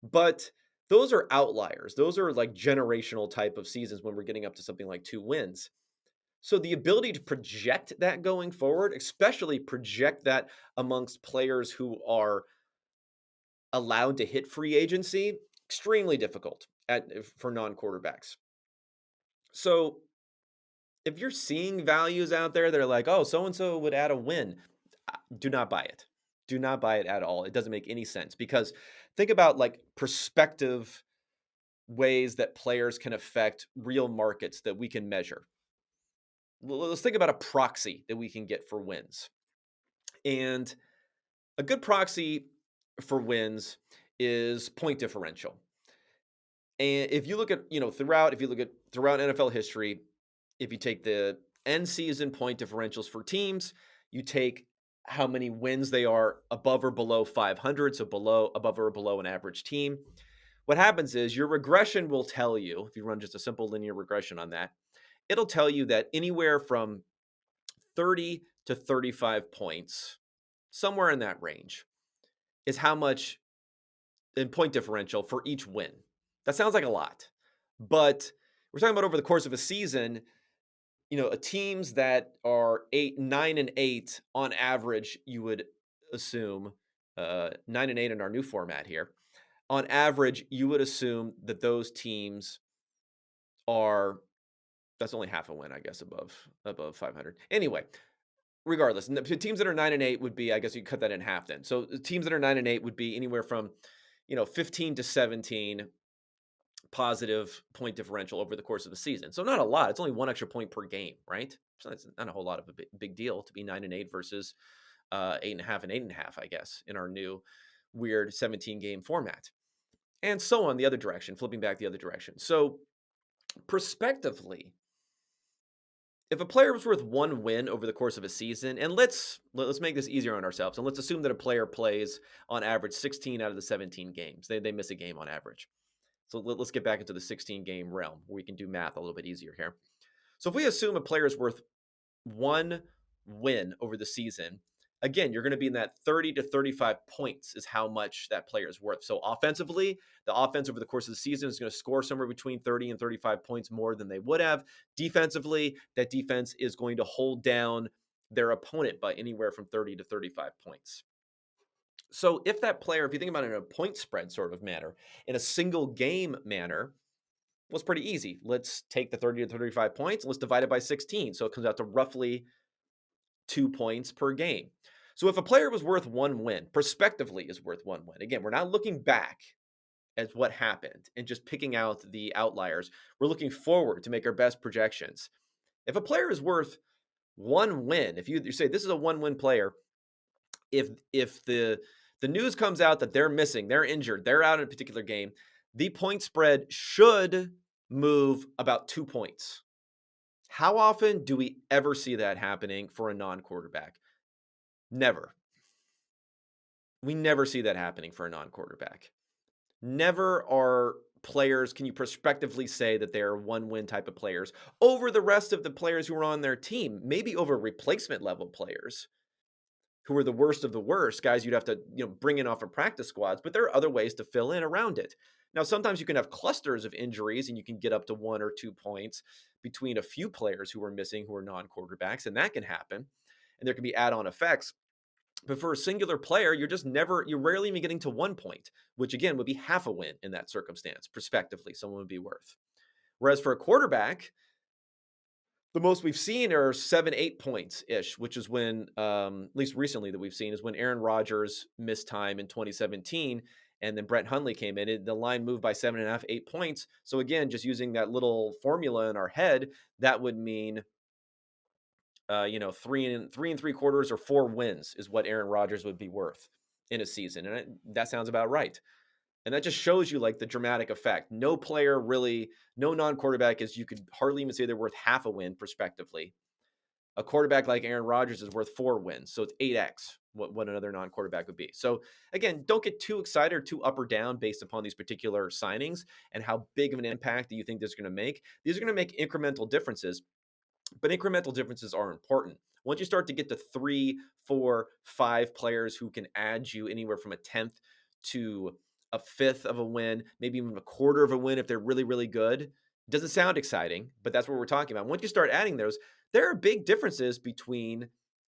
But those are outliers. Those are like generational type of seasons when we're getting up to something like 2 wins. So the ability to project that going forward, especially project that amongst players who are allowed to hit free agency, extremely difficult for non-quarterbacks. So if you're seeing values out there that are like, oh, so and so would add a win, do not buy it. Do not buy it at all. It doesn't make any sense, because think about like perspective ways that players can affect real markets that we can measure. Let's think about a proxy that we can get for wins. And a good proxy for wins is point differential. And if you look at, throughout NFL history, if you take the end season point differentials for teams, you take how many wins they are above or below 500, so above or below an average team. What happens is your regression will tell you, if you run just a simple linear regression on that, it'll tell you that anywhere from 30 to 35 points, somewhere in that range, is how much in point differential for each win. That sounds like a lot, but we're talking about over the course of a season. Teams that are 9-8 on average, you would assume 9-8 in our new format here. On average, you would assume that those teams that's only half a win, I guess, above 500. Anyway, regardless, teams that are 9-8 would be, I guess you cut that in half then. So teams that are 9-8 would be anywhere from 15 to 17 positive point differential over the course of the season. So not a lot. It's only 1 extra point per game, right? So that's not a whole lot of a big deal to be 9-8 versus 8.5 and 8.5, I guess, in our new weird 17 game format. And so on the other direction, flipping back the other direction. So prospectively, if a player was worth 1 win over the course of a season, and let's make this easier on ourselves, and let's assume that a player plays on average 16 out of the 17 games. They miss a game on average. So let's get back into the 16 game realm where we can do math a little bit easier here. So if we assume a player is worth 1 win over the season, again, you're going to be in that 30 to 35 points is how much that player is worth. So offensively, the offense over the course of the season is going to score somewhere between 30 and 35 points more than they would have. Defensively, that defense is going to hold down their opponent by anywhere from 30 to 35 points. So if that player, if you think about it in a point spread sort of manner, in a single game manner, well, it's pretty easy. Let's take the 30 to 35 points, and let's divide it by 16. So it comes out to roughly 2 points per game. So if a player was worth 1 win, prospectively is worth 1 win. Again, we're not looking back at what happened and just picking out the outliers. We're looking forward to make our best projections. If a player is worth 1 win, if you say this is a 1-win player, if the news comes out that they're missing, they're injured, they're out in a particular game, the point spread should move about 2 points. How often do we ever see that happening for a non-quarterback? Never. We never see that happening for a non-quarterback. Never are players, can you prospectively say that they're 1-win type of players over the rest of the players who are on their team, maybe over replacement level players who are the worst of the worst, guys you'd have to bring in off of practice squads, but there are other ways to fill in around it. Now, sometimes you can have clusters of injuries and you can get up to 1 or 2 points between a few players who are missing, who are non-quarterbacks, and that can happen. And there can be add-on effects. But for a singular player, you're rarely even getting to 1 point, which again would be half a win in that circumstance, prospectively, someone would be worth. Whereas for a quarterback, the most we've seen are 7-8 points ish, which is when, at least recently that we've seen, is when Aaron Rodgers missed time in 2017. and then Brett Hundley came in. The line moved by 7.5, 8 points. So again, just using that little formula in our head, that would mean, three and three quarters or 4 wins is what Aaron Rodgers would be worth in a season, and that sounds about right. And that just shows you like the dramatic effect. No player really, no non-quarterback is, you could hardly even say they're worth half a win prospectively. A quarterback like Aaron Rodgers is worth 4 wins. So it's 8x what another non-quarterback would be. So again, don't get too excited or too up or down based upon these particular signings and how big of an impact that you think this is going to make. These are going to make incremental differences, but incremental differences are important. Once you start to get to 3, 4, 5 players who can add you anywhere from a tenth to a fifth of a win, maybe even a quarter of a win if they're really, really good, doesn't sound exciting, but that's what we're talking about. Once you start adding those, there are big differences between,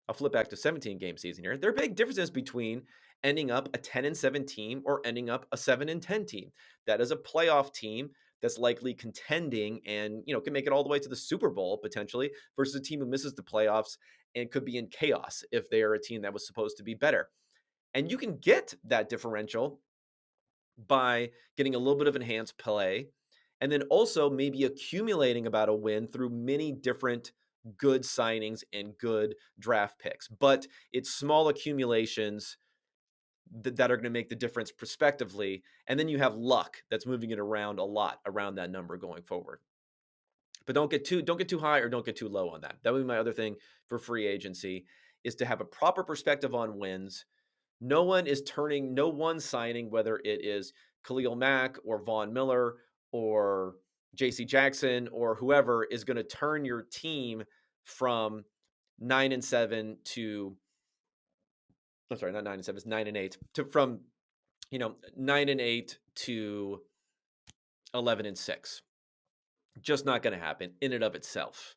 I'll flip back to 17 game season here. There are big differences between ending up a 10-7 team or ending up a 7-10 team. That is a playoff team that's likely contending and can make it all the way to the Super Bowl potentially, versus a team who misses the playoffs and could be in chaos if they are a team that was supposed to be better. And you can get that differential by getting a little bit of enhanced play, and then also maybe accumulating about a win through many different good signings and good draft picks. But it's small accumulations that are going to make the difference prospectively. And then you have luck that's moving it around a lot around that number going forward. But don't get too high or don't get too low on that. That would be my other thing for free agency, is to have a proper perspective on wins. No one signing, whether it is Khalil Mack or Von Miller or JC Jackson or whoever, is going to turn your team from 9-7 to, I'm sorry, not 9-7, it's 9-8, to from 9-8 to 11-6. Just not going to happen in and of itself.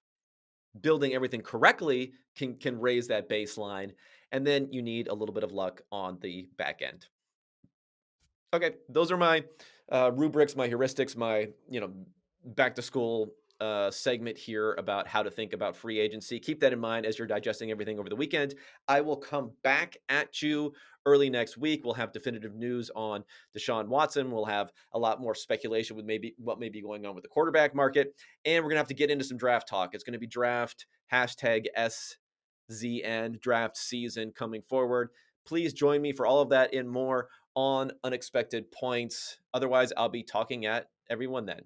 Building everything correctly can raise that baseline, and then you need a little bit of luck on the back end. Okay, those are my rubrics, my heuristics, my back to school segment here about how to think about free agency. Keep that in mind as you're digesting everything over the weekend. I will come back at you early next week. We'll have definitive news on Deshaun Watson. We'll have a lot more speculation with maybe what may be going on with the quarterback market, and we're gonna have to get into some draft talk. It's going to be draft #SZN draft season coming forward. Please join me for all of that and more on Unexpected Points. Otherwise, I'll be talking at everyone then.